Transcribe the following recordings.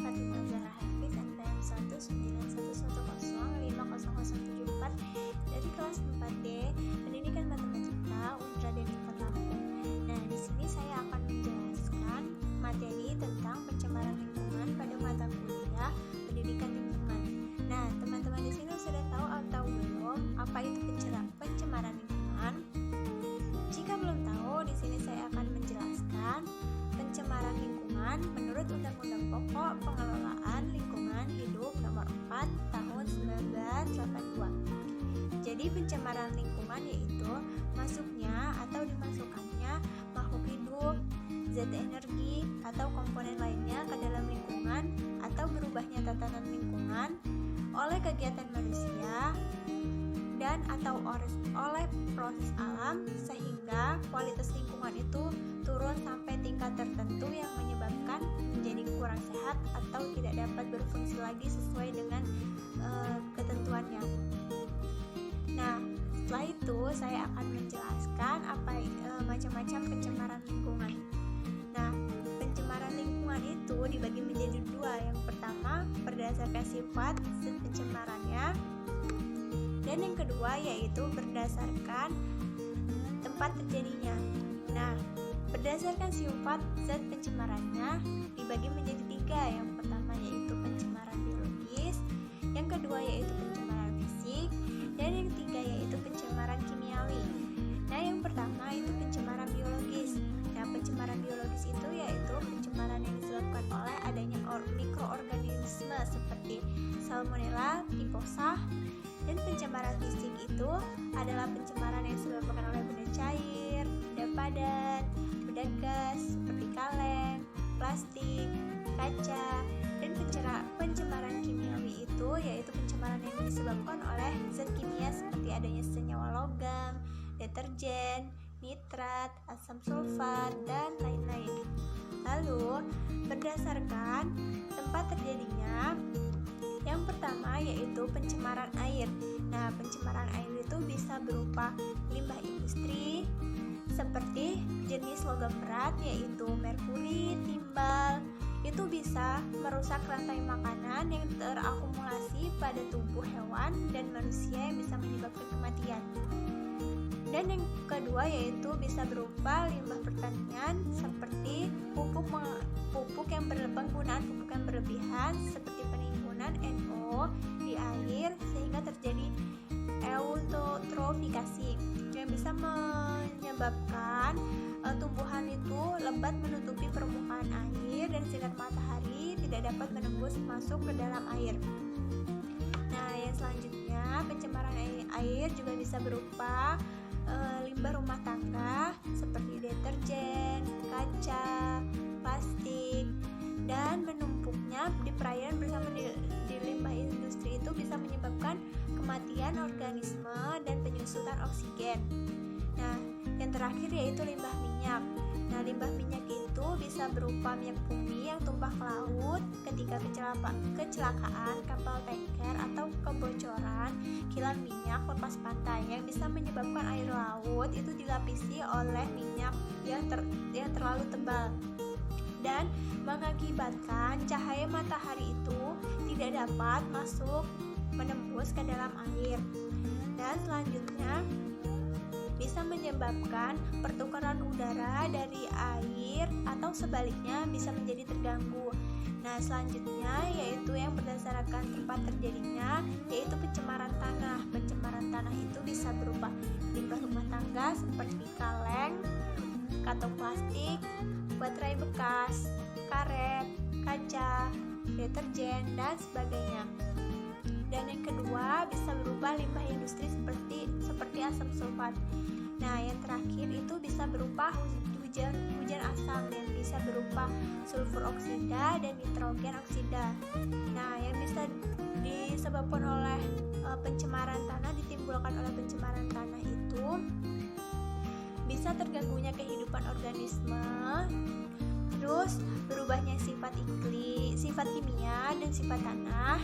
Fatimah Zahra Hafiz NPM 19111050074 dari kelas 4D Pendidikan Matematika Unraden Lampung. Nah, di sini saya akan menjelaskan materi tentang pencemaran lingkungan pada mata kuliah Pendidikan Lingkungan. Nah, teman-teman di sini sudah tahu atau belum apa itu pencemaran lingkungan? Jika belum tahu, di sini saya akan menjelaskan pencemaran lingkungan menurut Undang-Undang Pokok Pengelolaan Lingkungan Hidup Nomor 4 Tahun 1982. Jadi pencemaran lingkungan yaitu masuknya atau dimasukkannya makhluk hidup, zat energi atau komponen lainnya ke dalam lingkungan atau berubahnya tatanan lingkungan oleh kegiatan manusia dan atau oleh proses alam sehingga kualitas lingkungan itu turun sampai tingkat tertentu yang menyebabkan menjadi kurang sehat atau tidak dapat berfungsi lagi sesuai dengan ketentuannya. Nah, setelah itu saya akan menjelaskan macam-macam pencemaran lingkungan. Nah, pencemaran lingkungan itu dibagi menjadi dua. Yang pertama berdasarkan sifat pencemarannya, dan yang kedua yaitu berdasarkan tempat terjadinya. Nah, berdasarkan sifat zat pencemarannya dibagi menjadi tiga. Yang pertama yaitu pencemaran biologis, yang kedua yaitu pencemaran fisik, dan yang ketiga yaitu pencemaran kimiawi. Nah, yang pertama itu pencemaran biologis. Nah, pencemaran biologis itu yaitu pencemaran yang disebabkan oleh adanya mikroorganisme seperti Salmonella typhosa. Dan pencemaran fisik itu adalah pencemaran yang disebabkan oleh benda cair, benda padat, benda gas seperti kaleng, plastik, kaca. Dan pencemaran kimiawi itu yaitu pencemaran yang disebabkan oleh zat kimia seperti adanya senyawa logam, deterjen, nitrat, asam sulfat, dan lain-lain. Lalu berdasarkan tempat terjadinya, yang pertama yaitu pencemaran air. Nah, pencemaran air itu bisa berupa limbah industri seperti jenis logam berat yaitu merkuri, timbal. Itu bisa merusak rantai makanan yang terakumulasi pada tubuh hewan dan manusia yang bisa menyebabkan kematian. Dan yang kedua yaitu bisa berupa limbah pertanian seperti penggunaan pupuk yang berlebihan seperti penimbunan NO di air sehingga terjadi eutrofikasi yang bisa menyebabkan tumbuhan itu lebat menutupi permukaan air dan sinar matahari tidak dapat menembus masuk ke dalam air. Nah, yang selanjutnya pencemaran air juga bisa berupa limbah rumah tangga seperti deterjen, kaca, plastik, dan menumpuknya di perairan bersama di limbah industri itu bisa menyebabkan kematian organisme dan penyusutan oksigen. Nah, yang terakhir yaitu limbah minyak. Nah, limbah minyak itu bisa berupa minyak bumi yang tumpah ke laut ketika kecelakaan kapal tanker atau kebocoran kilang minyak lepas pantai yang bisa menyebabkan air laut itu dilapisi oleh minyak yang terlalu tebal dan mengakibatkan cahaya matahari itu tidak dapat masuk menembus ke dalam air. Dan selanjutnya bisa menyebabkan pertukaran udara dari air atau sebaliknya bisa menjadi terganggu. Nah, selanjutnya yaitu yang berdasarkan tempat terjadinya yaitu pencemaran tanah. Pencemaran tanah itu bisa berupa limbah rumah tangga seperti kaleng, kantong plastik, baterai bekas, karet, kaca, deterjen, dan sebagainya. Dan yang kedua bisa berupa limbah industri seperti asam sulfat. Nah, yang terakhir itu bisa berupa hujan asam yang bisa berupa sulfur oksida dan nitrogen oksida. Nah, yang bisa disebabkan oleh ditimbulkan oleh pencemaran tanah itu bisa terganggunya kehidupan organisme, terus berubahnya sifat kimia dan sifat tanah,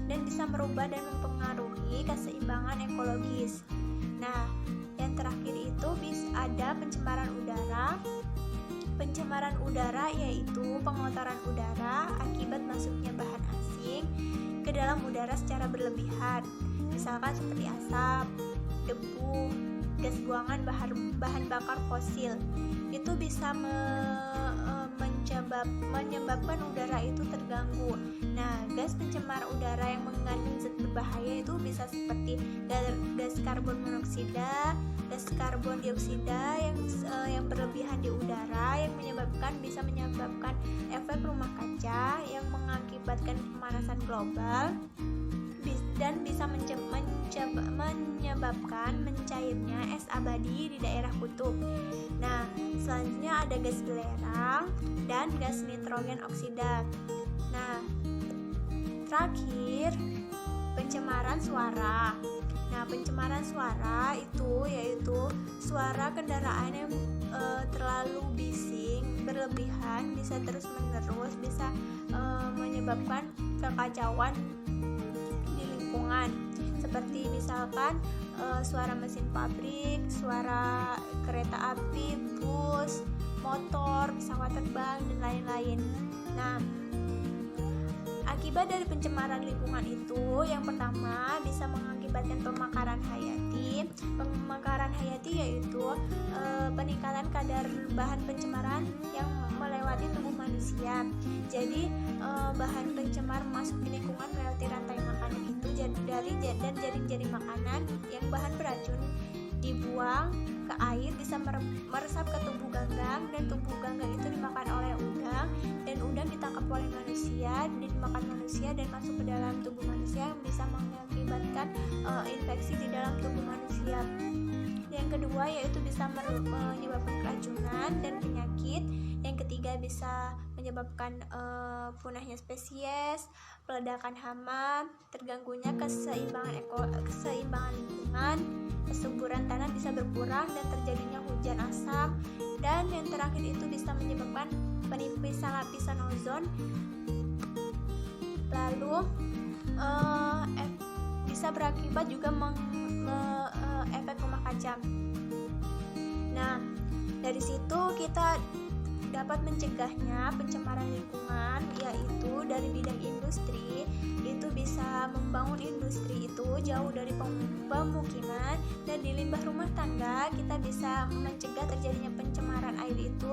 dan bisa merubah dan mempengaruhi keseimbangan ekologis. Nah, yang terakhir itu bisa ada pencemaran udara. Pencemaran pencemaran udara yaitu pengotoran udara akibat masuknya bahan asing ke dalam udara secara berlebihan, misalkan seperti asap, debu, gas buangan bahan bakar fosil. Itu bisa menyebabkan udara itu terganggu. Nah, gas pencemar udara yang mengandung zat berbahaya itu bisa seperti gas karbon monoksida, gas karbon dioksida yang berlebihan di udara yang bisa menyebabkan efek rumah kaca yang mengakibatkan pemanasan global dan bisa menyebabkan mencairnya es abadi di daerah kutub. Nah, selanjutnya ada gas belerang dan gas nitrogen oksida. Nah, terakhir pencemaran suara. Nah, pencemaran suara itu yaitu suara kendaraan yang terlalu bising, berlebihan, bisa terus-menerus, bisa menyebabkan kekacauan di lingkungan. Seperti misalkan suara mesin pabrik, suara kereta api, bus, motor, pesawat terbang, dan lain-lain. Nah, akibat dari pencemaran lingkungan itu, yang pertama bisa mengakibatkan pemekaran hayati. Pemekaran hayati yaitu peningkatan kadar bahan pencemaran yang melewati tubuh manusia. Jadi bahan pencemar masuk di lingkungan melewati rantai makanan itu dan jaring-jaring makanan yang bahan beracun dibuang ke air, bisa meresap ke tubuh ganggang, dan tubuh ganggang itu dimakan oleh udang, dan udang ditangkap oleh manusia dan dimakan manusia dan masuk ke dalam tubuh manusia yang bisa mengakibatkan infeksi di dalam tubuh manusia. Yang kedua yaitu bisa menyebabkan keracunan dan penyakit. Yang ketiga bisa menyebabkan punahnya spesies, peledakan hama, terganggunya keseimbangan lingkungan, kesuburan tanah bisa berkurang dan terjadinya hujan asam. Dan yang terakhir itu bisa menyebabkan penipisan lapisan ozon. Lalu bisa berakibat juga efek rumah kaca. Nah, dari situ kita dapat mencegahnya pencemaran lingkungan, yaitu dari bidang industri. Itu bisa membangun industri itu jauh dari pemukiman, dan di limbah rumah tangga kita bisa mencegah terjadinya pencemaran air itu.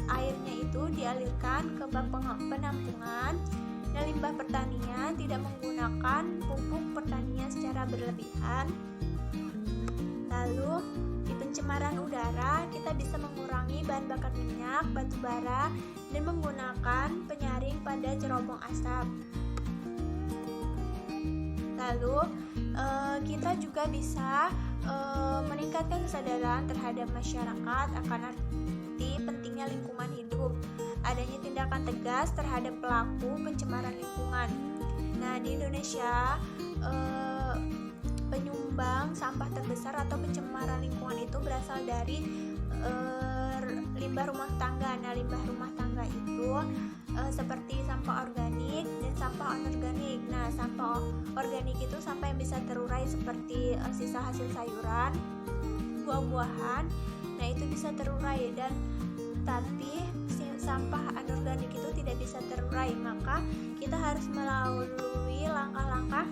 Airnya itu dialirkan ke bak penampungan. Dan limbah pertanian tidak menggunakan pupuk pertanian secara berlebihan. Lalu di pencemaran udara kita bisa mengurangi bahan bakar minyak, batu bara, dan menggunakan penyaring pada cerobong asap. Lalu kita juga bisa meningkatkan kesadaran terhadap masyarakat akan arti pentingnya lingkungan hidup, adanya tindakan tegas terhadap pelaku pencemaran lingkungan. Nah, di Indonesia penyumbang sampah terbesar atau pencemaran lingkungan itu berasal dari limbah rumah tangga. Nah, limbah rumah tangga itu seperti sampah organik dan sampah anorganik. Nah, sampah organik itu sampah yang bisa terurai seperti sisa hasil sayuran, buah-buahan. Nah, itu bisa terurai, tapi sampah anorganik itu tidak bisa terurai. Maka kita harus melalui langkah-langkah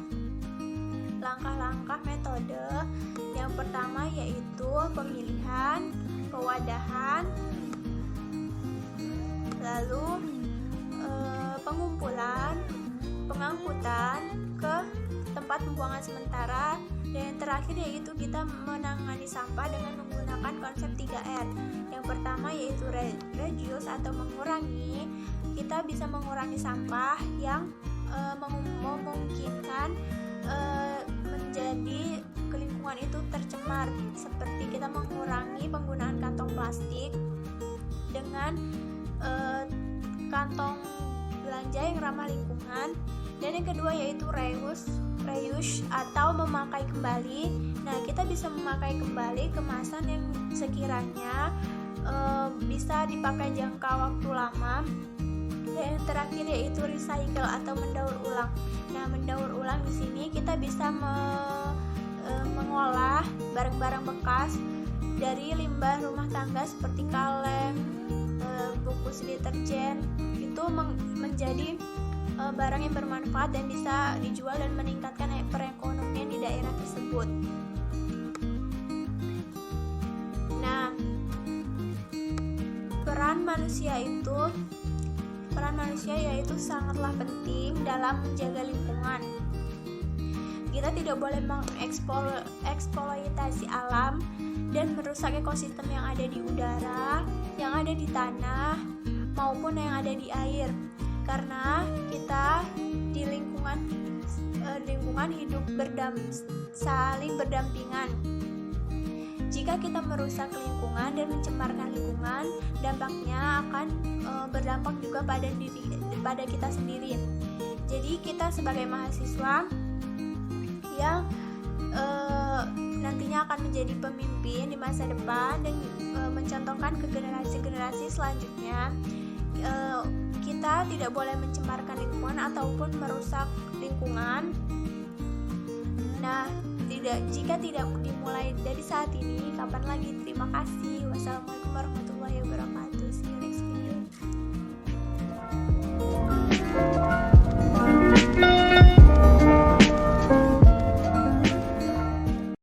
metode. Yang pertama yaitu pemilihan, pewadahan, lalu pengumpulan, pengangkutan ke tempat pembuangan sementara, dan yang terakhir yaitu kita menangani sampah dengan menggunakan konsep 3R. Yang pertama yaitu reduce atau mengurangi. Kita bisa mengurangi sampah yang memungkinkan menjadi lingkungan itu tercemar, seperti kita mengurangi penggunaan kantong plastik dengan kantong belanja yang ramah lingkungan. Dan yang kedua yaitu reuse atau memakai kembali. Nah, kita bisa memakai kembali kemasan yang sekiranya bisa dipakai jangka waktu lama. Dan yang terakhir yaitu recycle atau mendaur ulang. Nah, mendaur ulang di sini kita bisa mengolah barang-barang bekas dari limbah rumah tangga seperti kaleng, bungkus deterjen itu menjadi barang yang bermanfaat dan bisa dijual dan meningkatkan perekonomian di daerah tersebut. Nah, peran manusia yaitu sangatlah penting dalam menjaga lingkungan. Kita tidak boleh mengeksploitasi alam dan merusak ekosistem yang ada di udara, yang ada di tanah, maupun yang ada di air. Karena kita di lingkungan hidup saling berdampingan. Jika kita merusak lingkungan dan mencemarkan lingkungan, dampaknya akan berdampak juga pada kita sendiri. Jadi kita sebagai mahasiswa yang nantinya akan menjadi pemimpin di masa depan dan mencontohkan ke generasi-generasi selanjutnya, kita tidak boleh mencemarkan lingkungan ataupun merusak lingkungan. Nah, jika tidak dimulai dari saat ini, kapan lagi? Terima kasih. Wassalamualaikum warahmatullahi wabarakatuh.